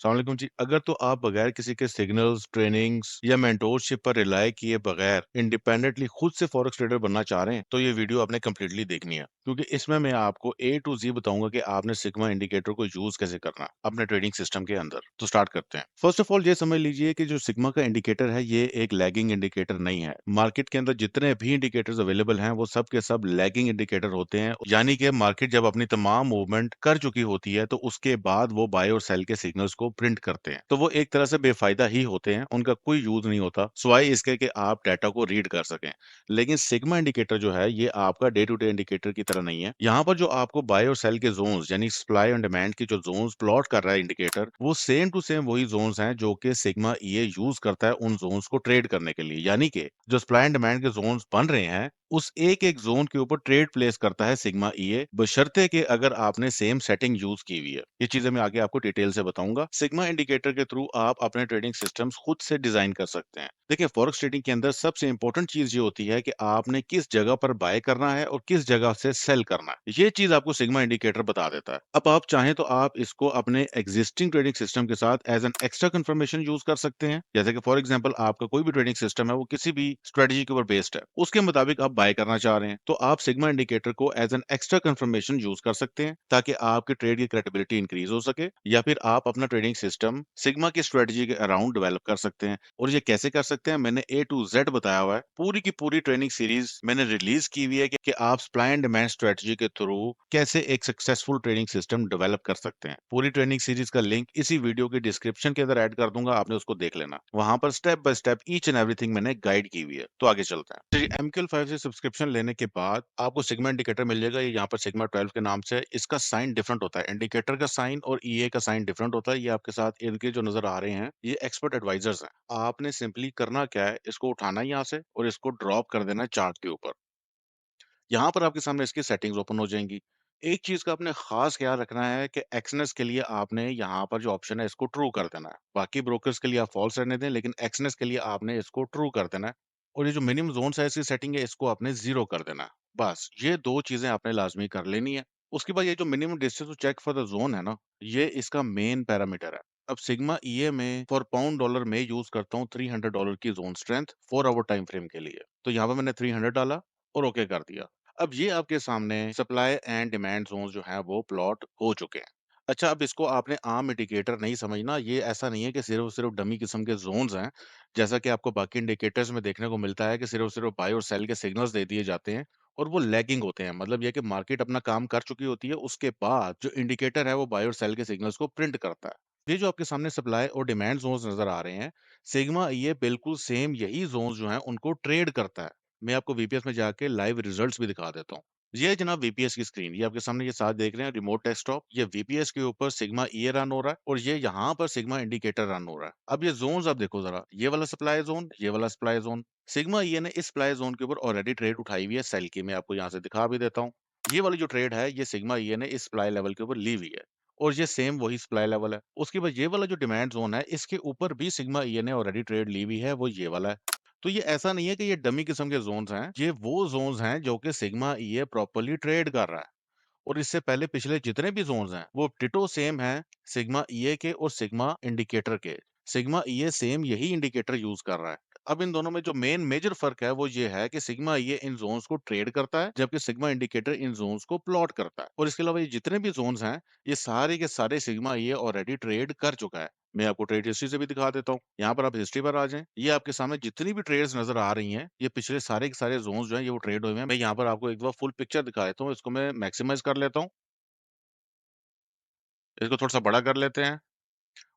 वालेकुम जी। अगर तो आप बगैर किसी के सिग्नल्स, ट्रेनिंग्स या मेंटोरशिप पर रिलाय किए बगैर इंडिपेंडेंटली खुद से फॉरेक्स ट्रेडर बनना चाह रहे हैं, तो ये वीडियो आपने कंप्लीटली देखनी है। क्योंकि इसमें मैं आपको ए टू ज़ेड बताऊंगा कि आपने सिग्मा इंडिकेटर को यूज कैसे करना है अपने ट्रेडिंग सिस्टम के अंदर। तो स्टार्ट करते हैं। फर्स्ट ऑफ ऑल ये समझ लीजिए कि जो सिग्मा का इंडिकेटर है, ये एक लैगिंग इंडिकेटर नहीं है। मार्केट के अंदर जितने भी इंडिकेटर्स अवेलेबल हैं, वो सब के सब लैगिंग इंडिकेटर होते हैं। यानी कि मार्केट जब अपनी तमाम मूवमेंट कर चुकी होती है, तो उसके बाद वो बाय और सेल के सिग्नल्स को प्रिंट करते हैं। तो वो एक तरह से बेफायदा ही होते हैं, उनका कोई यूज नहीं होता सिवाय इसके कि आप डाटा को रीड कर सकें। लेकिन सिग्मा इंडिकेटर जो है, ये आपका डे टू डे इंडिकेटर की तरह नहीं है। यहाँ पर जो आपको बाय और सेल के जोन्स यानी सप्लाई एंड डिमांड की जो जोन्स प्लॉट कर रहा है इंडिकेटर, वो सेम टू सेम वही जोन्स हैं जो कि सिग्मा ईए यूज करता है उन जोन्स को ट्रेड करने के लिए। यानी कि जो सप्लाई एंड डिमांड के जोन्स बन रहे हैं, उस एक-एक ज़ोन के ऊपर ट्रेड प्लेस करता है सिग्मा ईए, बशर्ते कि अगर आपने सेम सेटिंग यूज़ की हुई है। ये चीज़ें मैं आगे आपको डिटेल से बताऊँगा। सिग्मा इंडिकेटर के थ्रू आप अपने ट्रेडिंग सिस्टम्स खुद से डिज़ाइन कर सकते हैं। देखिए, फॉरेक्स ट्रेडिंग के अंदर सबसे इम्पोर्टेंट चीज़ ये होती है कि आपने किस जगह पर बाय करना है और किस जगह से सेल करना है। ये चीज़ आपको सिग्मा इंडिकेटर बता देता है। अब आप चाहें तो आप इसको अपने एक्जिस्टिंग ट्रेडिंग सिस्टम के साथ as an extra confirmation use कर सकते हैं। जैसे कि फॉर एग्जांपल आपका कोई भी ट्रेडिंग सिस्टम है, वो किसी भी स्ट्रेटजी के ऊपर बेस्ड है। उसके मुताबिक आप बाय करना चाह रहे हैं, तो आप सिग्मा इंडिकेटर को as an extra confirmation use कर सकते हैं, ताकि आपके ट्रेड की क्रेडिबिलिटी इंक्रीज हो सके। या फिर आप अपना ट्रेडिंग सिस्टम सिग्मा की स्ट्रेटजी के अराउंड डेवलप कर सकते हैं। और ये कैसे कर सकते हैं, मैंने ए टू जेड बताया हुआ है। पूरी की पूरी ट्रेनिंग सीरीज मैंने रिलीज की हुई है कि आप सप्लाई एंड डिमांड स्ट्रेटजी के थ्रू कैसे एक सक्सेसफुल ट्रेडिंग सिस्टम डेवलप कर सकते हैं। पूरी ट्रेनिंग सीरीज का लिंक इसी वीडियो के डिस्क्रिप्शन के अंदर ऐड कर दूंगा, आपने उसको देख लेना। वहां पर step by step each and everything मैंने गाइड की हुई है। तो आगे चलते हैं। तो जी, MQL 5 से सब्सक्रिप्शन लेने के बाद आपको सिग्मा इंडिकेटर मिल जाएगा। ये यहाँ पर सिग्मा 12 के नाम से है। इसका साइन डिफरेंट होता है। इंडिकेटर का साइन और ईए का साइन डिफरेंट होता है। ये आपके साथ इनके जो नजर आ रहे हैं, ये एक्सपर्ट एडवाइजर्स हैं। आपने सिंपली करना क्या है, इसको उठाना है यहाँ से और इसको ड्रॉप कर देना है चार्ट के ऊपर। यहाँ पर आपके सामने इसकी सेटिंग्स ओपन हो जाएंगी। एक चीज का आपने खास ख्याल रखना है कि एक्सनेस के लिए आपने यहाँ पर जो ऑप्शन है, इसको ट्रू कर देना है। बाकी ब्रोकर्स के लिए आप फॉल्स रहने दें, लेकिन एक्सनेस के लिए आपने इसको ट्रू कर देना है। और ये जो मिनिमम जोन साइज की सेटिंग है, इसको आपने 0 कर देना है। बस ये 2 चीज़ें आपने लाज़मी कर लेनी है। उसके बाद ये जो minimum distance to check for the zone है ना, ये इसका मेन पैरामीटर है। अब सिग्मा ईए में फॉर पाउंड डॉलर में यूज़ करता हूँ $300 की zone strength 4 hour time frame के लिए। तो यहाँ पे मैंने 300 डाला और ओके कर दिया। अब ये आपके सामने सप्लाई एंड डिमांड ज़ोन्स जो हैं, वो प्लॉट हो चुके हैं। अच्छा, अब इसको आपने आम इंडिकेटर नहीं समझना। ये ऐसा नहीं है कि सिर्फ़ और सिर्फ़ डमी किस्म के ज़ोन्स हैं, जैसा कि आपको बाकी इंडिकेटर्स में देखने को मिलता है कि सिर्फ़ और सिर्फ़ बाय और सेल के सिग्नल्स दे दिए जाते हैं और वो लैगिंग होते हैं। मतलब ये है कि मार्केट अपना काम कर चुकी होती है, उसके बाद जो इंडिकेटर है, वो बाय और सेल के सिग्नल्स को प्रिंट करता है। ये जो आपके सामने सप्लाई और डिमांड ज़ोन्स नज़र आ रहे हैं, सिग्मा ये बिल्कुल सेम यही ज़ोन्स जो हैं, उनको ट्रेड करता है। मैं आपको वीपीएस में जाके लाइव रिजल्ट्स भी दिखा देता हूँ। ये है जनाब वीपीएस की स्क्रीन। ये आपके सामने ये साथ देख रहे हैं रिमोट डेस्कटॉप। ये वीपीएस के ऊपर सिग्मा ईए रन हो रहा है और ये यहाँ पर सिग्मा इंडिकेटर रन हो रहा है। अब ये जोन्स आप देखो जरा, ये वाला सप्लाई जोन, ये वाला सप्लाई जोन। सिग्मा ईए ने इस सप्लाई जोन के ऊपर ऑलरेडी ट्रेड उठाई हुई है सेल की। मैं आपको यहाँ से दिखा भी देता हूँ। ये वाली जो ट्रेड है, ये सिग्मा ईए ने इस सप्लाई लेवल के ऊपर ली हुई है और ये सेम वही सप्लाई लेवल है। उसके बाद ये वाला जो डिमांड जोन है, इसके ऊपर भी सिग्मा ईए ने ऑलरेडी ट्रेड ली हुई है, वो ये वाला है। तो ये ऐसा नहीं है कि ये डमी किस्म के ज़ोन्स हैं, ये वो ज़ोन्स हैं जो कि सिग्मा ईए प्रॉपर्ली ट्रेड कर रहा है। और इससे पहले पिछले जितने भी ज़ोन्स हैं, वो डिटो सेम हैं सिग्मा ईए के और सिग्मा इंडिकेटर के। सिग्मा ईए सेम यही इंडिकेटर यूज़ कर रहा है। अब इन दोनों में जो मेन मेजर फ़र्क है, वो ये है कि सिग्मा ईए इन ज़ोन्स को ट्रेड करता है, जबकि सिग्मा इंडिकेटर इन ज़ोन्स को प्लॉट करता है। और इसके अलावा ये जितने भी ज़ोन्स हैं, ये सारे के सारे सिग्मा ईए ऑलरेडी ट्रेड कर चुका है। मैं आपको ट्रेड हिस्ट्री से भी दिखा देता हूँ। यहाँ पर आप हिस्ट्री पर आ जाएँ। ये आपके सामने जितनी भी ट्रेड्स नज़र आ रही हैं, ये पिछले सारे के सारे ज़ोन्स जो हैं, ये वो ट्रेड हुए हैं। मैं यहाँ पर आपको एक बार फुल पिक्चर दिखा देता हूँ। इसको मैं मैक्सिमाइज़ कर लेता हूँ। इसको थोड़ा-सा बड़ा कर लेते हैं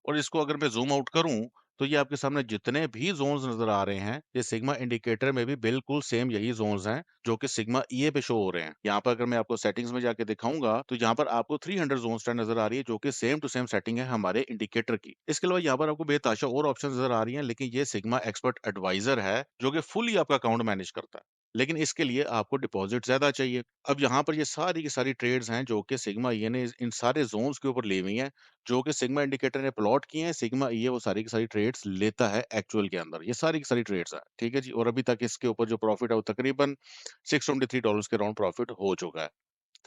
और इसको अगर मैं ज़ूम आउट करूँ, तो ये आपके सामने जितने भी ज़ोन्स नज़र आ रहे हैं, ये सिग्मा इंडिकेटर में भी बिल्कुल सेम यही ज़ोन्स हैं, जो कि सिग्मा ईए पे शो हो रहे हैं। यहाँ पर अगर मैं आपको सेटिंग्स में जाके दिखाऊँगा, तो यहाँ पर आपको 300 ज़ोन स्टार नज़र आ रही है, जो कि सेम टू सेम सेटिंग है हमारे इंडिकेटर की। इसके अलावा यहाँ पर आपको बेताशा और ऑप्शन नज़र आ रही हैं, लेकिन ये सिग्मा एक्सपर्ट एडवाइज़र है, जो कि फुली आपका अकाउंट मैनेज करता है। लेकिन इसके लिए आपको डिपॉज़िट ज़्यादा चाहिए। अब यहाँ पर ये सारी की सारी ट्रेड्स हैं, जो कि सिग्मा ईए ने इन सारे ज़ोन्स के ऊपर ली हुई हैं, जो कि सिग्मा इंडिकेटर ने प्लॉट किए हैं। सिग्मा ये वो सारी की सारी ट्रेड्स लेता है एक्चुअल के अंदर। ये सारी की सारी ट्रेड्स हैं, ठीक है जी। और अभी तक इसके ऊपर जो प्रॉफिट है, वो तकरीबन $623 के अराउंड प्रॉफिट हो चुका है।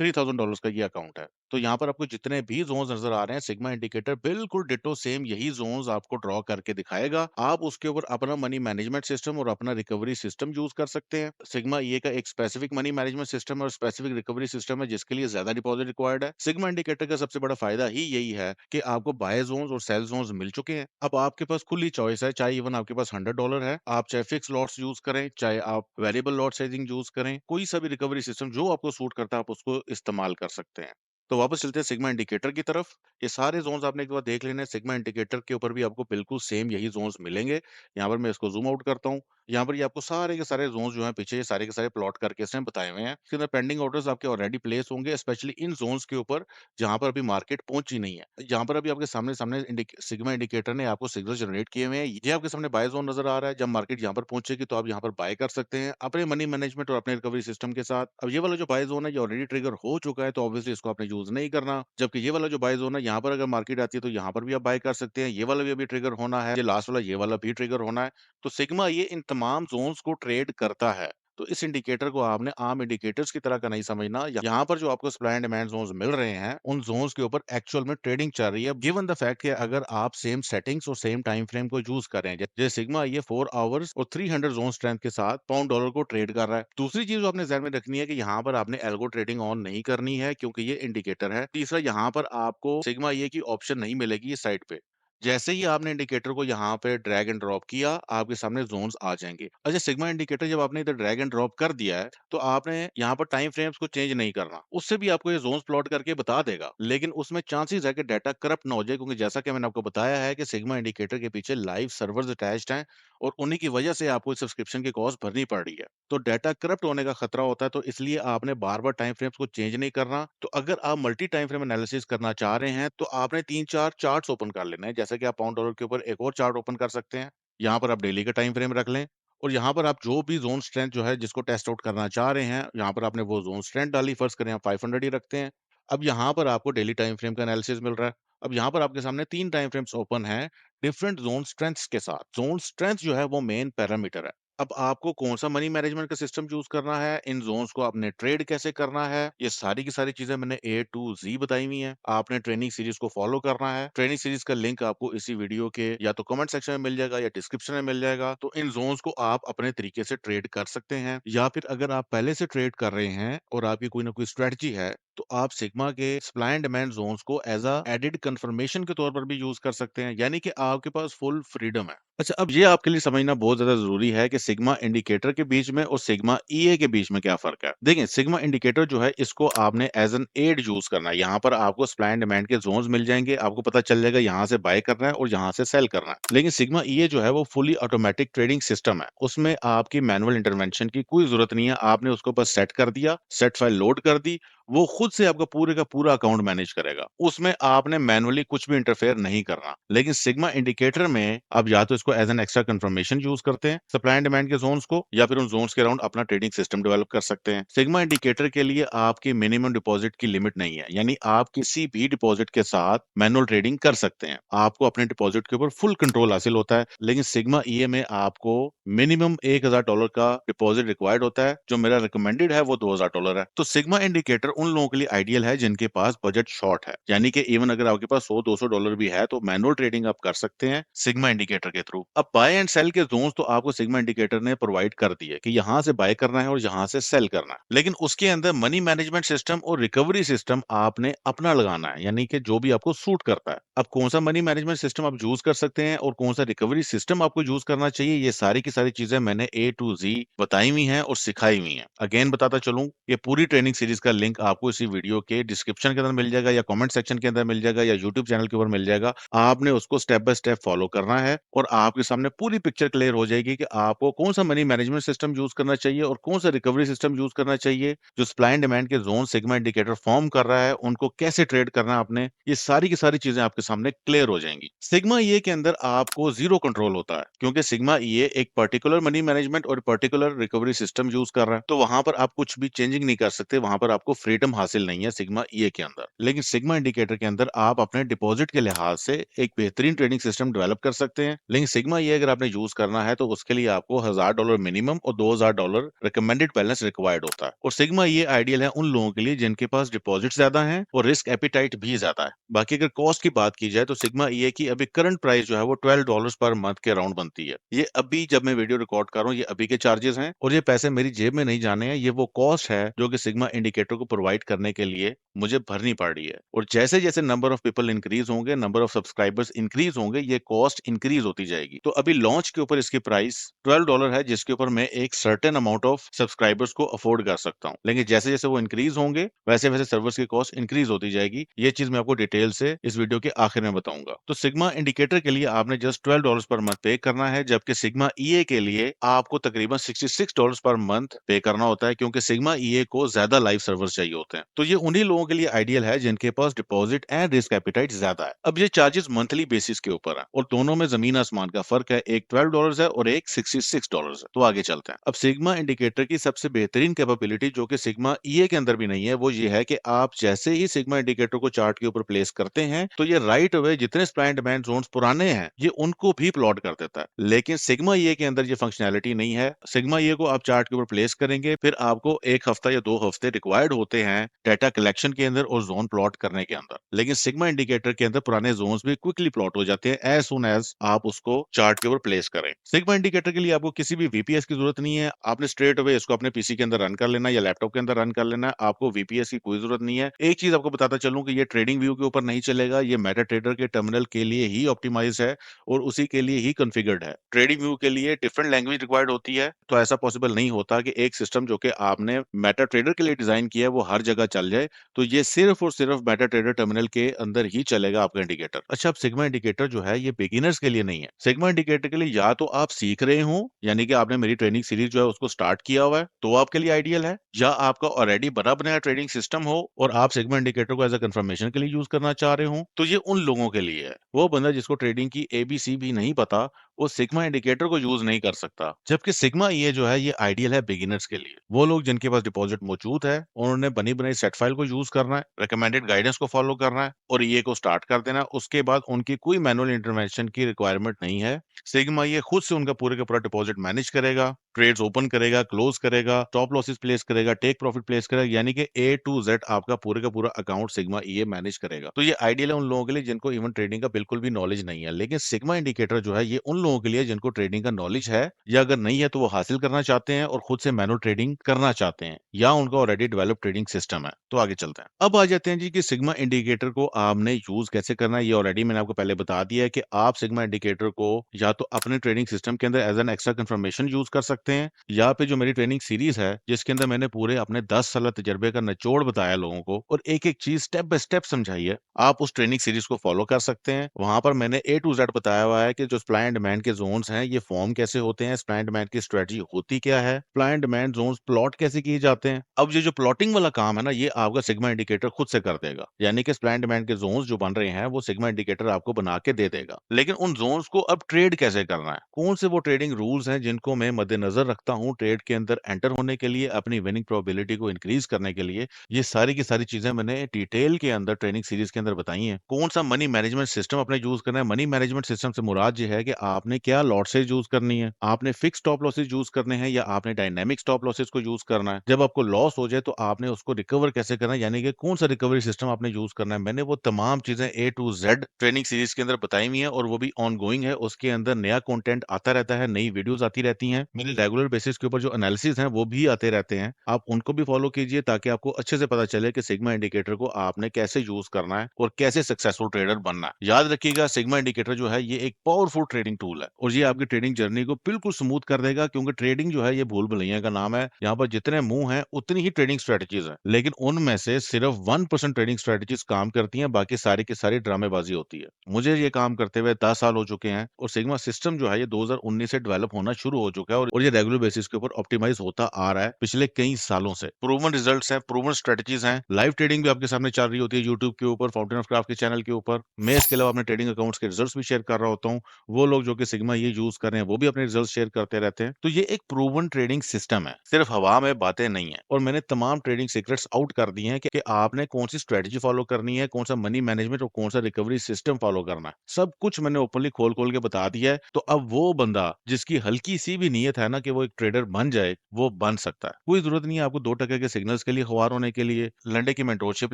$3000 का ये अकाउंट है। तो यहाँ पर आपको जितने भी ज़ोन्स नज़र आ रहे हैं, सिग्मा इंडिकेटर बिल्कुल डिट्टो सेम यही ज़ोन्स आपको ड्रॉ करके दिखाएगा। आप उसके ऊपर अपना मनी मैनेजमेंट सिस्टम और अपना रिकवरी सिस्टम यूज़ कर सकते हैं। सिग्मा ये का एक स्पेसिफिक मनी मैनेजमेंट सिस्टम है और स्पेसिफिक रिकवरी सिस्टम है, जिसके लिए ज़्यादा डिपॉज़िट रिक्वायर्ड है। सिग्मा इंडिकेटर का सबसे बड़ा फ़ायदा ही यही है कि आपको बाय ज़ोन्स और सेल ज़ोन्स मिल चुके हैं। अब आपके पास खुली चॉइस है, चाहे इवन आपके पास $100 है, आप चाहे फिक्स लॉट्स यूज़ करें, चाहे आप वेरिएबल लॉट साइज़िंग यूज़ करें, कोई सा भी रिकवरी सिस्टम जो आपको सूट करता है, आप उसको इस्तेमाल कर सकते हैं। तो वापस चलते हैं सिग्मा इंडिकेटर की तरफ। ये सारे ज़ोन्स आपने एक बार देख लेने हैं, सिग्मा इंडिकेटर के ऊपर भी आपको बिल्कुल सेम यही ज़ोन्स मिलेंगे। यहाँ पर मैं इसको ज़ूम आउट करता हूँ। यहाँ पर ये आपको सारे के सारे ज़ोन्स जो हैं पीछे ये सारे के सारे प्लॉट करके इसमें बताए हुए हैं। इसके अंदर पेंडिंग ऑर्डर्स आपके ऑलरेडी प्लेस होंगे, स्पेशली इन ज़ोन्स के ऊपर जहाँ पर अभी मार्केट पहुँची नहीं है। यहाँ पर अभी आपके सामने सामने सिग्मा इंडिकेटर ने आपको सिग्नल जनरेट किए हुए हैं। ये आपके सामने बाय ज़ोन नज़र आ रहा है। जब मार्केट यहाँ पर पहुँचेगी तो आप यहाँ पर बाय कर सकते हैं अपने मनी मैनेजमेंट और अपने रिकवरी सिस्टम के साथ। अब ये वाला जो बाय ज़ोन है ये ऑलरेडी ट्रिगर हो चुका है, तो ऑब्वियसली इसको आपने यूज़ नहीं करना। जबकि ये वाला जो बाय ज़ोन है, यहाँ पर अगर मार्केट आती है तो यहाँ पर भी आप बाय कर सकते हैं। ये वाला भी अभी ट्रिगर होना है, ये लास्ट वाला ये वाला भी ट्रिगर होना है। तो सिग्मा ये इन तमाम ज़ोन्स को ट्रेड करता है। तो इस इंडिकेटर को आपने आम इंडिकेटर्स की तरह का नहीं समझना। यहाँ पर जो आपको सप्लाई एंड डिमांड ज़ोन्स मिल रहे हैं, उन ज़ोन्स के ऊपर एक्चुअल में ट्रेडिंग चल रही है। गिवन द फैक्ट कि अगर आप सेम सेटिंग्स और सेम टाइम फ्रेम को यूज़ कर रहे हैं, जैसे सिग्मा ये 4 आवर्स और 300 ज़ोन स्ट्रेंथ के साथ पाउंड डॉलर को ट्रेड कर रहा है। दूसरी चीज़ जो आपने ज़हन में रखनी है कि यहाँ पर आपने एल्गो ट्रेडिंग ऑन नहीं करनी है, क्योंकि ये इंडिकेटर है। तीसरा, यहाँ पर आपको सिग्मा ये की ऑप्शन नहीं मिलेगी इस साइड पे। जैसे ही आपने इंडिकेटर को यहाँ पे ड्रैग एंड ड्रॉप किया, आपके सामने ज़ोन्स आ जाएँगे। अच्छा, सिग्मा इंडिकेटर जब आपने इधर ड्रैग एंड ड्रॉप कर दिया है, तो आपने यहाँ पर टाइम फ्रेम्स को चेंज नहीं करना। उससे भी आपको ये ज़ोन्स प्लॉट करके बता देगा। लेकिन उसमें चांसेस है कि डाटा करप्ट ना हो जाए, क्योंकि जैसा कि मैंने आपको बताया है कि सिग्मा इंडिकेटर के पीछे लाइव सर्वर्स अटैच्ड हैं और उन्हीं की वजह से आपको सब्सक्रिप्शन की कॉस्ट भरनी पड़ रही है। तो डाटा करप्ट होने का खतरा होता है, तो इसलिए आपने बार-बार टाइम फ्रेम्स को चेंज नहीं करना। तो अगर आप मल्टी टाइम फ्रेम एनालिसिस करना चाह रहे हैं, तो आपने 3-4 चार्ट्स ओपन कर लेने हैं। जैसे कि आप पाउंड डॉलर के ऊपर एक और चार्ट ओपन कर सकते हैं। यहाँ पर आप डेली का टाइम फ्रेम रख लें और यहाँ पर आप जो भी ज़ोन स्ट्रेंथ जो है जिसको टेस्ट आउट करना चाह रहे हैं, यहाँ पर आपने वो ज़ोन स्ट्रेंथ डाली। फर्ज़ करें आप 500 ही रखते हैं। अब यहाँ पर आपको डेली टाइम फ्रेम का एनालिसिस मिल रहा है। अब यहाँ पर आपके सामने 3 टाइम फ्रेम्स ओपन हैं, डिफरेंट ज़ोन स्ट्रेंथ्स के साथ। ज़ोन स्ट्रेंथ जो है वो मेन पैरामीटर है। अब आपको कौन-सा मनी मैनेजमेंट का सिस्टम चूज़ करना है, इन ज़ोन्स को आपने ट्रेड कैसे करना है, ये सारी की सारी चीज़ें मैंने ए टू ज़ी बताई हुई हैं। आपने ट्रेनिंग सीरीज़ को फ़ॉलो करना है। ट्रेनिंग सीरीज़ का लिंक आपको इसी वीडियो के या तो कमेंट सेक्शन में मिल जाएगा या डिस्क्रिप्शन में मिल जाएगा। तो इन ज़ोन्स को आप अपने तरीके से ट्रेड कर सकते हैं, या फिर अगर आप पहले से ट्रेड कर रहे हैं और आपकी कोई ना कोई स्ट्रैटेजी है, तो आप सिग्मा के सप्लाई एंड डिमांड ज़ोन्स को एज़ अ एडेड कन्फर्मेशन के तौर पर भी यूज़ कर सकते हैं, यानी कि आपके पास फुल फ्रीडम है। अच्छा, अब ये आपके लिए समझना बहुत ज़्यादा ज़रूरी है कि सिग्मा इंडिकेटर के बीच में और सिग्मा ईए के बीच में क्या फ़र्क है। देखिए, सिग्मा इंडिकेटर जो है इसको आपने एज़ एन एड यूज़ करना है। यहाँ पर आपको सप्लाई एंड डिमांड के ज़ोन्स मिल जाएँगे, आपको पता चल जाएगा यहाँ से बाय करना है और यहाँ से सेल करना है। लेकिन सिग्मा ईए जो है वो फुली ऑटोमैटिक ट्रेडिंग सिस्टम है। उसमें आपकी मैनुअल इंटरवेंशन की कोई ज़रूरत नहीं है। आपने उसको बस सेट कर दिया, सेट फाइल लोड कर दी, वो खुद से आपका पूरे का पूरा अकाउंट मैनेज करेगा। उसमें आपने मैनुअली कुछ भी इंटरफेयर नहीं करना। लेकिन सिग्मा इंडिकेटर में आप या तो इसको as an extra confirmation use करते हैं, सप्लाई एंड डिमांड के ज़ोन्स को, या फिर उन ज़ोन्स के अराउंड अपना ट्रेडिंग सिस्टम डेवलप कर सकते हैं। सिग्मा इंडिकेटर के लिए आपकी मिनिमम डिपॉज़िट की लिमिट नहीं है, यानी आप किसी भी डिपॉज़िट के साथ मैनुअल ट्रेडिंग कर सकते हैं। आपको अपने डिपॉज़िट के ऊपर फुल कंट्रोल हासिल होता है। लेकिन सिग्मा ईए में आपको मिनिमम $1000 का डिपॉज़िट रिक्वायर्ड होता है, जो मेरा रिकमेंडेड है वो $2000 है। तो सिग्मा इंडिकेटर उन लोगों के लिए आइडियल है जिनके पास बजट शॉर्ट है, यानी कि इवन अगर आपके पास $100-200 भी है, तो मैनुअल ट्रेडिंग आप कर सकते हैं सिग्मा इंडिकेटर के थ्रू। अब बाय एंड सेल के ज़ोन्स तो आपको सिग्मा इंडिकेटर ने प्रोवाइड कर दिए कि यहाँ से बाय करना है और यहाँ से सेल करना है। लेकिन उसके अंदर मनी मैनेजमेंट सिस्टम और रिकवरी सिस्टम आपने अपना लगाना है, यानी कि जो भी आपको सूट करता है। अब कौन सा मनी मैनेजमेंट सिस्टम आप यूज़ कर सकते हैं और कौन सा रिकवरी सिस्टम आपको यूज़ करना चाहिए, ये सारी की सारी चीज़ें मैंने ए टू ज़ी बताई हुई हैं और सिखाई हुई हैं। अगेन बताता चलूँ, ये पूरी ट्रेनिंग सीरीज़ का लिंक आपको इसी वीडियो के डिस्क्रिप्शन के अंदर मिल जाएगा या कमेंट सेक्शन के अंदर मिल जाएगा या यूट्यूब चैनल के ऊपर मिल जाएगा। आपने उसको स्टेप बाय स्टेप फॉलो करना है और आपके सामने पूरी पिक्चर क्लियर हो जाएगी कि आपको कौन-सा मनी मैनेजमेंट सिस्टम यूज़ करना चाहिए और कौन-सा रिकवरी सिस्टम यूज़ करना चाहिए। जो सप्लाई एंड डिमांड के ज़ोन सिग्मा इंडिकेटर फॉर्म कर रहा है, उनको कैसे ट्रेड करना है आपने, ये सारी की सारी चीज़ें आपके सामने क्लियर हो जाएँगी। सिग्मा ईए के अंदर आपको ज़ीरो कंट्रोल होता है, क्योंकि सिग्मा ईए एक पर्टिकुलर मनी मैनेजमेंट और पर्टिकुलर रिकवरी सिस्टम यूज़ कर रहा है। तो वहाँ पर आप कुछ भी चेंजिंग नहीं कर सकते, वहाँ पर आपको फ्री फ्रीडम हासिल नहीं है सिग्मा ईए के अंदर। लेकिन सिग्मा इंडिकेटर के अंदर आप अपने डिपॉजिट के लिहाज से एक बेहतरीन ट्रेडिंग सिस्टम डेवलप कर सकते हैं। लेकिन सिग्मा ईए अगर आपने यूज करना है तो उसके लिए आपको $1000 मिनिमम और $2000 रिकमेंडेड बैलेंस रिक्वायर्ड होता है। और सिग्मा ये आइडियल है उन लोगों के लिए जिनके पास डिपॉजिट ज्यादा है और रिस्क एपिटाइट भी ज्यादा है। बाकी अगर कॉस्ट की बात की जाए तो सिग्मा ईए की अभी करंट प्राइस जो है वो $12 पर मंथ के अराउंड बनती है। ये अभी जब मैं वीडियो रिकॉर्ड कर रहा हूँ ये अभी के चार्जेस हैं और ये पैसे मेरी जेब में नहीं जाने हैं, ये वो कॉस्ट है जो कि सिग्मा इंडिकेटर को प्रोवाइड करने के लिए मुझे भरनी पड़ रही है। और जैसे जैसे नंबर ऑफ पीपल इंक्रीज होंगे, नंबर ऑफ सब्सक्राइबर्स इंक्रीज होंगे, ये कॉस्ट इंक्रीज होती जाएगी। तो अभी लॉन्च के ऊपर इसकी प्राइस $12 है जिसके ऊपर मैं एक सर्टेन अमाउंट ऑफ सब्सक्राइबर्स को अफोर्ड कर सकता हूँ। लेकिन जैसे जैसे वो इंक्रीज होंगे वैसे वैसे सर्वर्स की कॉस्ट इंक्रीज होती जाएगी। ये चीज मैं आपको डिटेल से इस वीडियो के आखिर में बताऊंगा। तो सिग्मा इंडिकेटर के लिए आपने जस्ट $12 पर मंथ पे करना है, जबकि सिग्मा ईए के लिए आपको तकरीबन $66 पर मंथ पे करना होता है, क्योंकि सिग्मा ईए को ज्यादा लाइव सर्वर्स चाहिए होते हैं। तो ये उन्हीं लोगों के लिए आइडियल है जिनके पास डिपॉजिट एंड रिस्क एपिटाइट ज्यादा है। अब ये चार्जेस मंथली बेसिस के ऊपर है और दोनों में जमीन आसमान का फर्क है, एक $12 है और एक $66 है। तो आगे चलते हैं। अब सिग्मा इंडिकेटर की सबसे बेहतरीन कैपेबिलिटी जो कि सिग्मा ईए के अंदर भी नहीं है, वो ये है कि आप जैसे ही सिग्मा इंडिकेटर को चार्ट के ऊपर प्लेस करते हैं तो ये राइट अवे जितने सप्लाई एंड डिमांड जोन्स पुराने हैं ये उनको भी प्लॉट कर देता है। लेकिन सिग्मा ईए के अंदर ये फंक्शनैलिटी नहीं है। सिग्मा ईए को आप चार्ट के ऊपर प्लेस करेंगे, फिर आपको एक हफ्ता या 2 हफ्ते रिक्वायर्ड होते हैं डाटा कलेक्शन के अंदर और जोन प्लॉट करने के अंदर। लेकिन सिग्मा इंडिकेटर के अंदर पुराने जोन्स भी क्विकली प्लॉट हो जाते हैं एज सुन एज आप उसको चार्ट के ऊपर प्लेस करें। सिग्मा इंडिकेटर के लिए आपको किसी भी वीपीएस की जरूरत नहीं है। आपने स्ट्रेट अवे इसको अपने पीसी के अंदर रन कर लेना या लैपटॉप के अंदर रन कर लेना है। आपको वीपीएस की कोई जरूरत नहीं है। एक चीज आपको बताता चलूं कि ये ट्रेडिंग व्यू के ऊपर नहीं चलेगा, ये मेटा ट्रेडर के टर्मिनल के लिए ही ऑप्टिमाइज है और उसी के लिए ही कॉन्फ़िगर्ड है। ट्रेडिंग व्यू के लिए डिफरेंट लैंग्वेज रिक्वायर्ड होती है, तो ऐसा पॉसिबल नहीं होता कि एक सिस्टम जो कि आपने मेटा ट्रेडर के लिए डिजाइन किया है वो हर जगह चल जाए। तो ये सिर्फ और सिर्फ मेटा ट्रेडर टर्मिनल के अंदर ही चलेगा आपका इंडिकेटर। अच्छा, अब सिग्मा इंडिकेटर जो है ये बिगिनर्स के लिए नहीं है। सिग्मा इंडिकेटर के लिए या तो आप सीख रहे हो, यानी कि आपने मेरी ट्रेनिंग सीरीज जो है उसको स्टार्ट किया हुआ है तो आपके लिए आइडियल है, या आपका ऑलरेडी बना बनाया ट्रेडिंग सिस्टम हो और आप सिग्मा इंडिकेटर को एज अ कंफर्मेशन के लिए यूज करना चाह रहे हो, तो ये उन लोगों के लिए है। वो बंदा जिसको ट्रेडिंग की एबीसी भी नहीं पता वो सिग्मा इंडिकेटर को यूज नहीं कर सकता। जबकि सिग्मा ये जो है ये आइडियल है बिगिनर्स के लिए। वो लोग जिनके पास डिपॉजिट मौजूद है, उन्होंने बनी बनाई सेट फाइल को यूज करना है, रिकमेंडेड गाइडेंस को फॉलो करना है और ये को स्टार्ट कर देना है। उसके बाद उनकी कोई मैनुअल इंटरवेंशन की रिक्वायरमेंट नहीं है। सिग्मा ये खुद से उनका पूरे का पूरा डिपॉजिट मैनेज करेगा, ट्रेड्स ओपन करेगा, क्लोज करेगा, स्टॉप लॉसेस प्लेस करेगा, टेक प्रॉफिट प्लेस करेगा, यानी कि ए टू जेड आपका पूरे का पूरा अकाउंट सिग्मा ये मैनेज करेगा। तो ये आइडियल है उन लोगों के लिए जिनको इवन ट्रेडिंग का बिल्कुल भी नॉलेज नहीं है। लेकिन सिग्मा इंडिकेटर जो है ये उन लोगों के लिए जिनको ट्रेडिंग का नॉलेज है, या अगर नहीं है तो वो हासिल करना चाहते हैं और खुद से मैनुअल ट्रेडिंग करना चाहते हैं, या उनका ऑलरेडी डेवलप ट्रेडिंग सिस्टम है। तो आगे चलते हैं। अब आ जाते हैं जी कि सिग्मा इंडिकेटर को आपने यूज कैसे करना है। ये ऑलरेडी मैंने आपको पहले बता दिया है कि आप सिग्मा इंडिकेटर को या तो अपने ट्रेडिंग सिस्टम के अंदर as an extra confirmation use कर सकते हैं, या फिर जो मेरी ट्रेनिंग सीरीज है जिसके अंदर मैंने पूरे अपने 10 साल तजर्बे का निचोड़ बताया लोगों को और एक एक चीज स्टेप बाय स्टेप समझाई है, आप उस ट्रेनिंग सीरीज को फॉलो कर सकते हैं। वहां पर मैंने ए टू जेड बताया हुआ है कि जो सप्लाई एंड डिमांड के जोन्स हैं ये फॉर्म कैसे होते हैं, सप्लाई एंड डिमांड की स्ट्रेटजी होती क्या है, supply and demand zones plot कैसे किए जाते हैं। अब ये जो प्लॉटिंग वाला काम है ना ये आपका सिग्मा इंडिकेटर खुद से कर देगा, यानी कि सप्लाई एंड डिमांड के जोन्स जो बन रहे हैं वो सिग्मा इंडिकेटर आपको बना के दे देगा। लेकिन उन जोन्स को अब ट्रेड कैसे करना है, कौन से वो ट्रेडिंग रूल्स हैं जिनको मैं मद्देनजर रखता हूं ट्रेड के अंदर एंटर होने के लिए, अपनी विनिंग प्रोबेबिलिटी को इंक्रीज करने के लिए, ये सारी की सारी चीजें मैंने डिटेल के अंदर ट्रेनिंग सीरीज के अंदर बताई हैं। कौन सा मनी मैनेजमेंट सिस्टम अपने यूज करना है। मनी मैनेजमेंट सिस्टम से मुराद ये है कि आपने क्या लॉसेज यूज करनी है, आपने फिक्स स्टॉप लॉसेज यूज करने हैं या आपने डायनेमिक स्टॉप लॉसेज को यूज करना है। जब आपको लॉस हो जाए तो आपने उसको रिकवर कैसे करना है, यानी कि कौन सा रिकवरी सिस्टम आपने यूज करना है। मैंने वो तमाम चीजें ए टू जेड ट्रेनिंग सीरीज के अंदर बताई हुई है और वो भी ऑन गोइंग है। उसके अंदर नया कंटेंट आता रहता है, नई वीडियोस आती रहती हैं, मेरे रेगुलर बेसिस के ऊपर जो एनालिसिस हैं वो भी आते रहते हैं। आप उनको भी फॉलो कीजिए ताकि आपको अच्छे से पता चले कि सिग्मा इंडिकेटर को आपने कैसे यूज करना है और कैसे सक्सेसफुल ट्रेडर बनना है। याद रखिएगा सिग्मा इंडिकेटर जो है ये एक पावरफुल ट्रेडिंग टूल है और ये आपकी ट्रेडिंग जर्नी को बिल्कुल स्मूथ कर देगा, क्योंकि ट्रेडिंग जो है ये भूल भुलैया का नाम है। यहाँ पर जितने मुंह हैं उतनी ही ट्रेडिंग स्ट्रेटजीज है, लेकिन उनमें से सिर्फ 1% ट्रेडिंग स्ट्रेटजीज काम करती हैं, बाकी सारी की सारी ड्रामेबाजी होती है। मुझे ये काम करते हुए 10 साल हो चुके हैं और सिग्मा सिग्मा सिस्टम जो है ये 2019 से डेवलप होना शुरू हो चुका है और ये रेगुलर बेसिस के ऊपर ऑप्टिमाइज होता आ रहा है पिछले कई सालों से। प्रूवन रिजल्ट्स हैं, प्रूवन स्ट्रेटजीज हैं, लाइव ट्रेडिंग भी आपके सामने चल रही होती है यूट्यूब के ऊपर, फाउंटेन ऑफ क्राफ्ट के चैनल के ऊपर। मैं इसके अलावा अपने ट्रेडिंग अकाउंट्स के रिजल्ट्स भी शेयर कर रहा होता हूँ। वो लोग जो कि सिग्मा ये यूज कर रहे हैं वो भी अपने रिजल्ट शेयर करते रहते हैं। तो ये एक प्रूवन ट्रेडिंग सिस्टम है, सिर्फ हवा में बातें नहीं है। और मैंने तमाम ट्रेडिंग सीक्रेट्स आउट कर दिए हैं कि आपने कौन सी स्ट्रेटजी फॉलो करनी है, कौन सा मनी मैनेजमेंट और कौन सा रिकवरी सिस्टम फॉलो करना है। सब कुछ मैंने ओपनली खोल खोल के बता दिया है। तो अब वो बंदा जिसकी हल्की सी भी नीयत है ना कि वो एक ट्रेडर बन जाए, वो बन सकता है। कोई जरूरत नहीं है आपको 2 टके के सिग्नल्स के लिए ख्वार होने के लिए, लंडे की मेंटोरशिप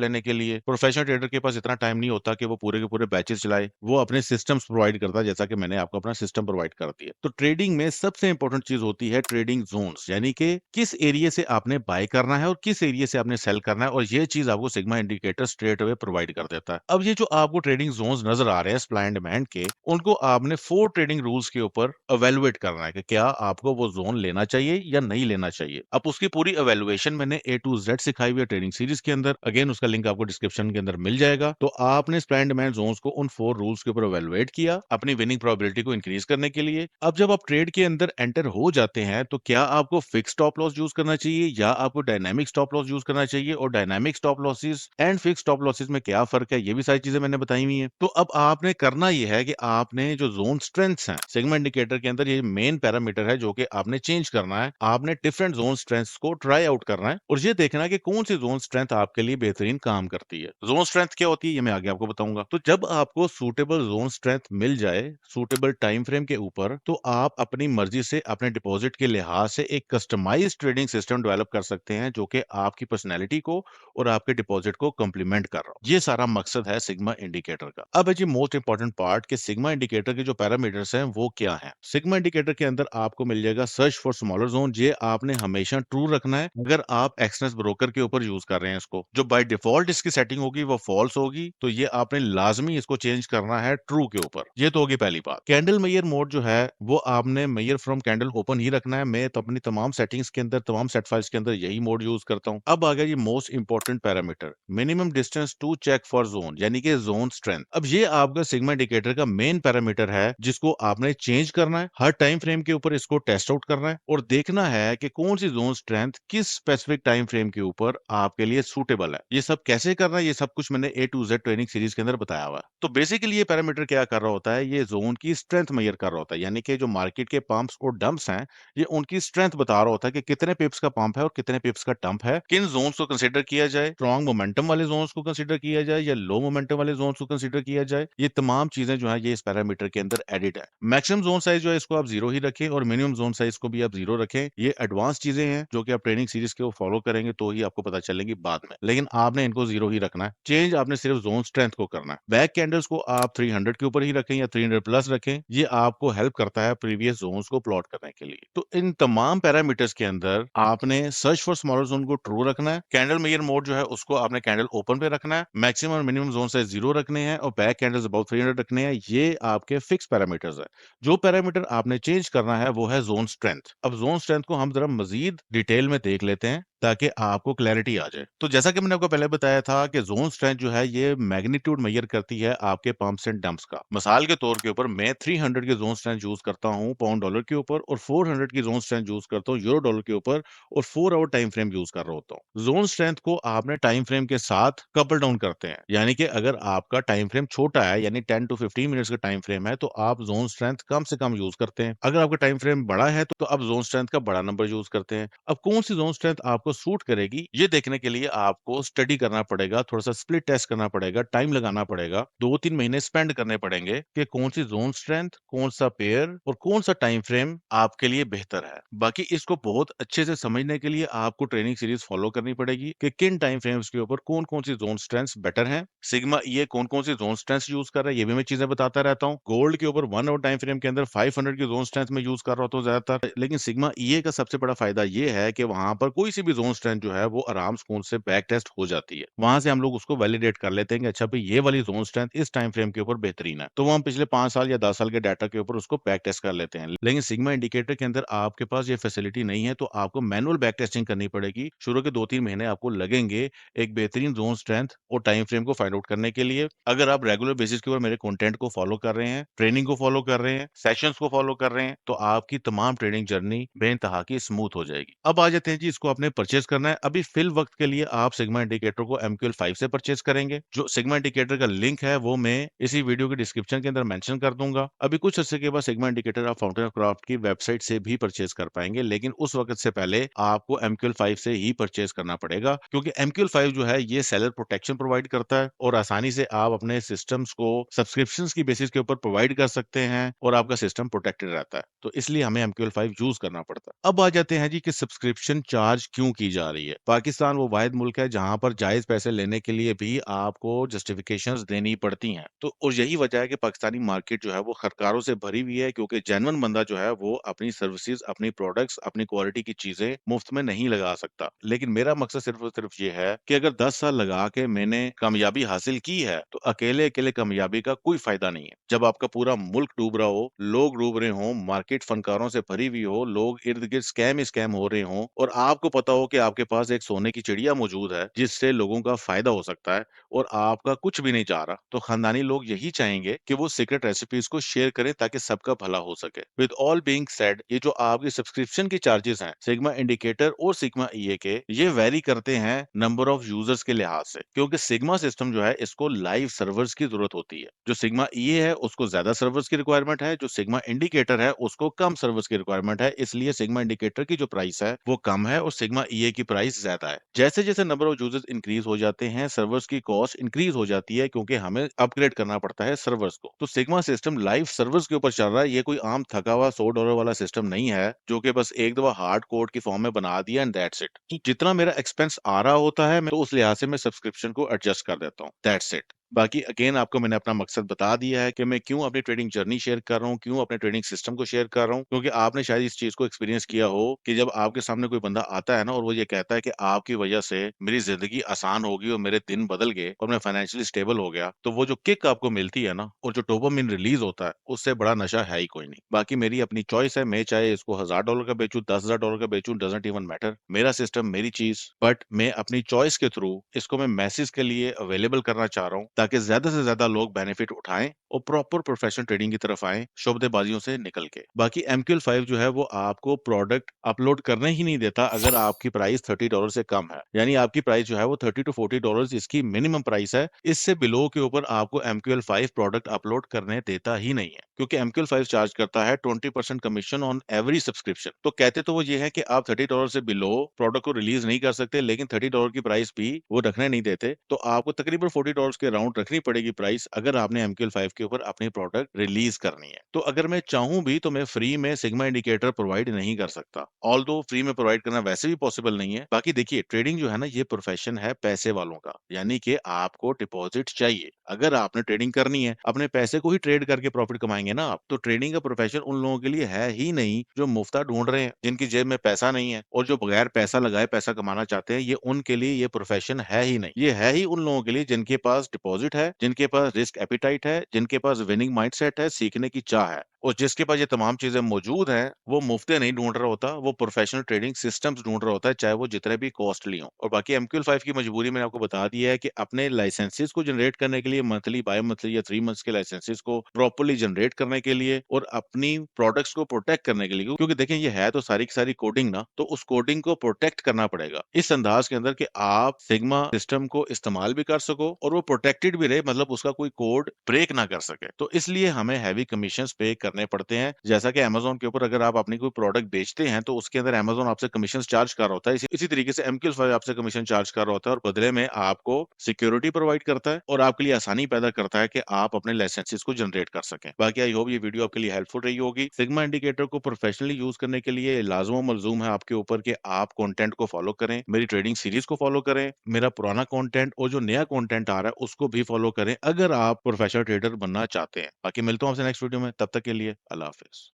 लेने के लिए। प्रोफेशनल ट्रेडर के पास इतना टाइम नहीं होता कि वो पूरे के पूरे बैचेस चलाए। वो अपने सिस्टम्स प्रोवाइड करता है, जैसा कि मैंने आपको अपना सिस्टम प्रोवाइड कर दिया। तो ट्रेडिंग में सबसे इंपॉर्टेंट चीज होती है ट्रेडिंग जोन्स, यानी कि किस एरिया से आपने बाय करना है और किस एरिया से आपने सेल करना है। और ये चीज आपको sigma indicator straight away provide कर देता है। अब ये जो आपको ट्रेडिंग जोन्स नजर आ रहे हैं सप्लाई एंड डिमांड के, उनको आपने 4 ट्रेडिंग रूल्स के ऊपर एवेलुएट करना है कि क्या आपको वो जोन लेना चाहिए या नहीं लेना चाहिए। अब उसकी पूरी एवेलुएशन मैंने A to Z सिखाई हुई है ट्रेडिंग सीरीज के अंदर। अगेन उसका लिंक आपको डिस्क्रिप्शन के अंदर मिल जाएगा। तो आपने सप्लाई एंड डिमांड जोन्स को उन 4 रूल्स के ऊपर एवेलुएट किया अपनी विनिंग प्रोबेबिलिटी को इंक्रीज करने के लिए। अब जब आप ट्रेड के अंदर एंटर हो जाते हैं तो क्या आपको फिक्स स्टॉप लॉस यूज करना चाहिए या आपको डायनामिक स्टॉप लॉस यूज करना चाहिए, और dynamic stop losses and fix stop losses में क्या फर्क है, ये भी सारी चीजें मैंने बताई हुई है। तो अब आपने करना यह है कि आपने जो जोन स्ट्रेंथ्स हैं सिग्मा इंडिकेटर के अंदर, ये मेन पैरामीटर है जो कि आपने चेंज करना है। आपने डिफरेंट जोन स्ट्रेंथ्स को ट्राई आउट करना है और ये देखना है कि कौन सी जोन स्ट्रेंथ आपके लिए बेहतरीन काम करती है। जोन स्ट्रेंथ क्या होती है ये मैं आगे आपको बताऊंगा। तो जब आपको सूटेबल जोन स्ट्रेंथ मिल जाए सूटेबल टाइम फ्रेम के ऊपर, तो आप अपनी मर्जी से अपने डिपॉजिट के लिहाज से एक कस्टमाइज ट्रेडिंग सिस्टम डेवलप कर सकते हैं जो कि आपकी पर्सनैलिटी को और आपके डिपॉजिट को कंप्लीमेंट कर रहा हो। ये सारा मकसद है सिग्मा इंडिकेटर का। अब है जी मोस्ट इंपॉर्टेंट पार्ट कि सिग्मा इंडिकेटर के जो पैरामीटर्स हैं वो क्या हैं। सिग्मा इंडिकेटर के अंदर आपको मिल जाएगा सर्च फॉर स्मॉलर जोन। ये आपने हमेशा ट्रू रखना है अगर आप एक्सनेस ब्रोकर के ऊपर यूज कर रहे हैं इसको। जो बाय डिफॉल्ट इसकी सेटिंग होगी वो फॉल्स होगी, तो ये आपने लाजमी इसको चेंज करना है ट्रू के ऊपर। ये तो होगी पहली बात। कैंडल मेयर मोड जो है वो आपने मेयर फ्रॉम कैंडल ओपन ही रखना है। मैं तो अपनी तमाम सेटिंग्स के अंदर तमाम सेट फाइल्स के अंदर यही मोड यूज करता हूं। अब आ गया ये most important parameter minimum distance to check for zone, यानी कि जोन स्ट्रेंथ। अब ये आपका सिग्मा इंडिकेटर का मेन पैरामीटर है जिसको आपने चेंज करना है। हर टाइम फ्रेम के ऊपर इसको टेस्ट आउट करना है और देखना है कि कौन सी जोन स्ट्रेंथ किस स्पेसिफिक टाइम फ्रेम के ऊपर आपके लिए सूटेबल है। ये सब कैसे करना है ये सब कुछ मैंने A to Z training series के अंदर बताया हुआ है। तो बेसिकली ये पैरामीटर क्या कर रहा होता है, ये जोन की स्ट्रेंथ मेजर कर रहा होता है, यानी कि जो मार्केट के पंप्स और डंप्स हैं ये उनकी स्ट्रेंथ बता रहा होता है कि कितने पिप्स का पंप है और कितने पिप्स का डंप है, किन जोन्स को कंसीडर किया जाए, स्ट्रॉन्ग मोमेंटम वाले जोन्स को कंसीडर किया जाए या लो मोमेंटम वाले जोन्स को कंसीडर किया जाए। ये तमाम चीजें जो है ये इस पैरामीटर के अंदर एडिट है। मैक्सिमम जोन साइज जो है इसको आप 0 ही रखें और मिनिमम जोन साइज को भी आप 0 रखें। ये एडवांस चीजें हैं जो कि आप ट्रेनिंग सीरीज के फॉलो करेंगे तो ही आपको पता चलेंगी बाद में, लेकिन आपने इनको 0 ही रखना है। चेंज आपने सिर्फ जोन स्ट्रेंथ को करना है। बैक कैंडल्स को आप 300 के ऊपर ही रखें या 300 प्लस रखें, ये आपको हेल्प करता है प्रीवियस जोन्स को प्लॉट करने के लिए। तो इन तमाम पैरामीटर्स के अंदर आपने सर्च फॉर स्मॉलर जोन को ट्रू रखना है। कैंडल मेजर मोड जो है उसको आपने कैंडल ओपन पे रखना है। मैक्सिमम और मिनिमम जोन साइज 0 रखने हैं और बैक कैंडल्स अबाउट 300 रखने हैं। ये आपके फिक्स पैरामीटर्स है। जो पैरामीटर आपने चेंज करना है वो है जोन स्ट्रेंथ। अब जोन स्ट्रेंथ को हम जरा मजीद डिटेल में देख लेते हैं ताकि आपको क्लैरिटी आ जाए। तो जैसा कि मैंने आपको पहले बताया था कि जोन स्ट्रेंथ जो है ये मैग्नीट्यूड मेजर करती है आपके पंप्स एंड डंप्स का। मिसाल के तौर के ऊपर मैं 300 की जोन स्ट्रेंथ यूज करता हूं पाउंड डॉलर के ऊपर और 400 की जोन स्ट्रेंथ यूज करता हूं यूरो डॉलर के ऊपर और 4 आवर टाइम फ्रेम यूज कर रहा होता हूं। जोन स्ट्रेंथ को आपने टाइम फ्रेम के साथ कपल डाउन करते हैं, यानी कि अगर आपका टाइम फ्रेम छोटा है यानी 10 to 15 मिनट्स का टाइम फ्रेम है तो आप जोन स्ट्रेंथ कम से कम यूज करते हैं। अगर आपका टाइम फ्रेम बड़ा है तो आप जोन स्ट्रेंथ का बड़ा नंबर यूज करते हैं। अब कौन सी जोन स्ट्रेंथ आपको सूट करेगी ये देखने के लिए आपको स्टडी करना पड़ेगा, थोड़ा सा स्प्लिट टेस्ट करना पड़ेगा, टाइम लगाना पड़ेगा, 2-3 महीने स्पेंड करने पड़ेंगे कि कौन सी जोन स्ट्रेंथ, कौन सा पेयर और कौन सा टाइम फ्रेम आपके लिए बेहतर है। बाकी इसको बहुत अच्छे से समझने के लिए आपको ट्रेनिंग सीरीज फॉलो करनी पड़ेगी कि किन टाइम फ्रेम्स के ऊपर कौन कौन सी जोन स्ट्रेंथ बेटर है। सिग्मा ये कौन कौन सी जोन स्ट्रेंथ यूज कर रहा है ये भी मैं चीजें बताता रहता हूँ। गोल्ड के ऊपर 1 आवर टाइम फ्रेम के अंदर 500 की जोन स्ट्रेंथ में यूज कर रहा होता हूँ ज्यादातर, लेकिन सिग्मा ये का सबसे बड़ा फायदा ये है कि वहां पर कोई सी भी ज़ोन स्ट्रेंथ जो है वो आराम सुकून से बैक टेस्ट हो जाती है। वहाँ से हम लोग उसको वैलिडेट कर लेते हैं कि अच्छा भाई ये वाली ज़ोन स्ट्रेंथ इस टाइम फ्रेम के ऊपर बेहतरीन है। तो वो हम पिछले 5 साल या 10 साल के डाटा के ऊपर उसको बैक टेस्ट कर लेते हैं। लेकिन सिग्मा इंडिकेटर के अंदर आपके पास ये फैसिलिटी नहीं है, तो आपको मैनुअल बैक टेस्टिंग करनी पड़ेगी। शुरू के 2-3 महीने आपको लगेंगे एक बेहतरीन ज़ोन स्ट्रेंथ और टाइम फ्रेम को फाइंड आउट करने के लिए। अगर आप रेगुलर बेसिस के ऊपर मेरे कंटेंट को फॉलो कर रहे हैं, ट्रेनिंग को फॉलो कर रहे हैं, सेशंस को फॉलो कर रहे हैं, तो आपकी तमाम ट्रेडिंग जर्नी बेइंतहा की स्मूथ हो जाएगी। अब आ जाते हैं जी, इसको आपने परचेज़ करना है। अभी फ़िल वक़्त के लिए आप सिग्मा इंडिकेटर को एमक्यूएल 5 से परचेज़ करेंगे। जो सिग्मा इंडिकेटर का लिंक है वो मैं इसी वीडियो के डिस्क्रिप्शन के अंदर मेंशन कर दूँगा। अभी कुछ अर्से के बाद सिग्मा इंडिकेटर आप फाउंटेन ऑफ क्राफ्ट की वेबसाइट से भी परचेज़ कर पाएँगे, लेकिन उस वक़्त से पहले आपको एमक्यूएल 5 से ही परचेज़ करना पड़ेगा, क्योंकि एमक्यूएल 5 जो है ये सेलर प्रोटेक्शन प्रोवाइड करता है और आसानी से आप अपने सिस्टम्स को सब्सक्रिप्शंस की बेसिस के ऊपर प्रोवाइड कर सकते हैं और आपका सिस्टम प्रोटेक्टेड रहता है। तो इसलिए हमें एमक्यूएल 5 यूज़ करना पड़ता है। अब आ जाते हैं जी कि सब्सक्रिप्शन चार्ज क्यों की जा रही है। पाकिस्तान वो वाहिद मुल्क है जहाँ पर जायज़ पैसे लेने के लिए भी आपको जस्टिफिकेशंस देनी पड़ती हैं। तो और यही वजह है कि पाकिस्तानी मार्केट जो है वो खरकारों से भरी हुई है, क्योंकि जेन्युइन बंदा जो है वो अपनी सर्विसेज, अपनी प्रोडक्ट्स, अपनी क्वालिटी की चीज़ें मुफ्त में नहीं लगा सकता। लेकिन मेरा मकसद सिर्फ़ और सिर्फ़ ये है कि अगर 10 साल लगा के मैंने कामयाबी हासिल की है, तो अकेले-अकेले कामयाबी का कोई फ़ायदा नहीं है। जब आपका पूरा मुल्क डूब रहा हो, लोग डूब रहे हों, मार्केट फनकारों से भरी हुई हो, लोग इर्द-गिर्द स्कैम ही स्कैम हो रहे हों और आपको पता हो कि आपके पास एक सोने की चिड़िया मौजूद है, जिससे लोगों का फ़ायदा हो सकता है और आपका कुछ भी नहीं जा रहा, तो खानदानी लोग यही चाहेंगे कि वो सीक्रेट रेसिपीज़ को शेयर करें ताकि सबका भला हो सके। विद ऑल बीइंग सेड, ये जो आपकी सब्सक्रिप्शन के चार्जेज़ हैं, सिग्मा इंडिकेटर और सिग्मा ईए के, ये वैरी करते हैं नंबर ऑफ यूज़र्स के लिहाज से, क्योंकि सिग्मा सिस्टम जो है इसको लाइव सर्वर्स की ज़रूरत होती है। जो सिग्मा ईए है उसको ज़्यादा सर्वर्स की रिक्वायरमेंट है, जो सिग्मा इंडिकेटर है उसको कम सर्वर्स की रिक्वायरमेंट है, इसलिए सिग्मा इंडिकेटर की जो प्राइस है वो कम है और सिग्मा ईए की प्राइस ज़्यादा है। जैसे-जैसे नंबर ऑफ यूज़र्स इंक्रीज़ हो जाते हैं, सर्वर्स की कॉस्ट इंक्रीज़ हो जाती है, क्योंकि हमें अपग्रेड करना पड़ता है सर्वर्स को। तो सिग्मा सिस्टम लाइव सर्वर्स के ऊपर चल रहा है, ये कोई आम थका हुआ $100 वाला सिस्टम नहीं है, जो कि बस एक दफ़ा हार्ड कोड की फॉर्म में बना दिया एंड दैट्स इट। तो जितना मेरा एक्सपेंस आ रहा होता है, मैं तो उस लिहाज से मैं सब्सक्रिप्शन को एडजस्ट कर देता हूँ, दैट्स इट। बाकी अगेन आपको मैंने अपना मकसद बता दिया है कि मैं क्यों अपनी ट्रेडिंग जर्नी शेयर कर रहा हूँ, क्यों अपने ट्रेडिंग सिस्टम को शेयर कर रहा हूँ, क्योंकि आपने शायद इस चीज़ को एक्सपीरियंस किया हो कि जब आपके सामने कोई बंदा आता है ना और वो ये कहता है कि आपकी वजह से मेरी ज़िंदगी आसान हो गई और मेरे दिन बदल गए और मैं फाइनेंशियली स्टेबल हो गया, तो वो जो किक आपको मिलती है ना और जो डोपामाइन रिलीज़ होता है, उससे बड़ा नशा है ही कोई नहीं। बाकी मेरी अपनी चॉइस है, मैं चाहे इसको $1000 का बेचूँ, $10,000 का बेचूँ, डज़न्ट इवन मैटर। मेरा सिस्टम, मेरी चीज़, बट मैं अपनी चॉइस के थ्रू इसको मैं मैसेज के लिए अवेलेबल करना चाह रहा हूँ, ताकि ज़्यादा से ज़्यादा लोग बेनिफिट उठाएँ और प्रॉपर प्रोफेशनल ट्रेडिंग की तरफ आएँ, शोबदेबाजियों से निकल के। बाकी एमक्यूएल 5 जो है वो आपको प्रोडक्ट अपलोड करने ही नहीं देता अगर आपकी प्राइस $30 से कम है। यानी आपकी प्राइस जो है वो $30 टू $40 इसकी मिनिमम प्राइस है। इससे बिलो के ऊपर आपको एमक्यूएल 5 प्रोडक्ट अपलोड करने देता ही नहीं है। क्योंकि एमक्यूएल 5 चार्ज करता है 20% कमीशन ऑन एवरी सब्सक्रिप्शन। तो कहते तो वो ये है कि आप $30 से बिलो प्रोडक्ट को रिलीज़ नहीं कर सकते, लेकिन $30 की प्राइस भी वो रखने नहीं देते। तो आपको तकरीबन $40 के अराउंड रखनी पड़ेगी प्राइस, अगर आपने एमक्यूएल 5 के ऊपर अपनी प्रोडक्ट रिलीज़ करनी है। तो अगर मैं चाहूँ भी तो मैं फ्री में सिग्मा इंडिकेटर प्रोवाइड नहीं कर सकता। ऑल्दो फ्री में प्रोवाइड करना वैसे भी पॉसिबल नहीं है। बाकी देखिए, ट्रेडिंग जो है ना ये प्रोफेशन है पैसे वालों का, यानी कि आपको डिपॉजिट चाहिए। अगर आपने ट्रेडिंग करनी है, अपने पैसे को ही ट्रेड करके प्रॉफिट कमाएँगे ना आप, तो ट्रेडिंग का प्रोफेशन उन लोगों के लिए है ही नहीं जो मुफ्ता ढूँढ रहे हैं, जिनकी जेब में पैसा नहीं है और जो बगैर पैसा लगाए पैसा कमाना चाहते हैं, ये उनके लिए ये प्रोफेशन है ही नहीं। ये है ही उन लोगों के लिए जिनके पास डिपॉजिट है, जिनके पास रिस्क एपेटाइट है, जिनके पास विनिंग माइंडसेट है, सीखने की चाह है। और जिसके पास ये तमाम चीज़ें मौजूद हैं, वो मुफ्तें नहीं ढूँढ रहा होता, वो प्रोफेशनल ट्रेडिंग सिस्टम्स ढूँढ रहा होता है, चाहे वो जितने भी कॉस्टली हों। और बाकी एमक्यूएल 5 की मजबूरी मैंने आपको बता दिया है कि अपने लाइसेंसेस को जनरेट करने के लिए मंथली, बाय मंथली या 3 मंथ्स के लाइसेंसेस को प्रॉपर्ली जनरेट करने के लिए और अपनी प्रोडक्ट्स को प्रोटेक्ट करने के लिए, क्योंकि देखें ये है तो सारी की सारी कोडिंग ना, तो उस कोडिंग को प्रोटेक्ट करना पड़ेगा। इस अंदाज के अंदर कि आप सिग्मा सिस्टम को इस्तेमाल भी कर सको और वो प्रोटेक्टेड भी रहे, मतलब उसका कोई कोड ब्रेक ना कर सके। तो इसलिए हमें हेवी कमीशंस पे करने पड़ते हैं। जैसा कि अमेज़न के ऊपर अगर आप अपनी कोई प्रोडक्ट बेचते हैं, तो उसके अंदर अमेज़न आपसे कमीशंस चार्ज कर रहा होता है। इसी तरीके से एमक्यूएल 5 आपसे कमीशन चार्ज कर रहा होता है और बदले में आपको सिक्योरिटी प्रोवाइड करता है और आपके लिए आसानी पैदा करता है कि आप अपने लाइसेंसेस को जनरेट कर सकें। बाकी आई होप ये वीडियो आपके लिए हेल्पफुल रही होगी। सिग्मा इंडिकेटर को प्रोफेशनली यूज करने के लिए लाज़िम मलज़ूम है आपके ऊपर कि आप कंटेंट को फॉलो करें, मेरी ट्रेडिंग सीरीज को फॉलो करें, मेरा पुराना कंटेंट और जो नया कंटेंट आ रहा है उसको भी फॉलो करें, अगर आप प्रोफेशनल ट्रेडर बनना चाहते हैं। बाकी मिलता हूँ आपसे नेक्स्ट वीडियो में, तब तक के लिए अल्लाह हाफ़िज़।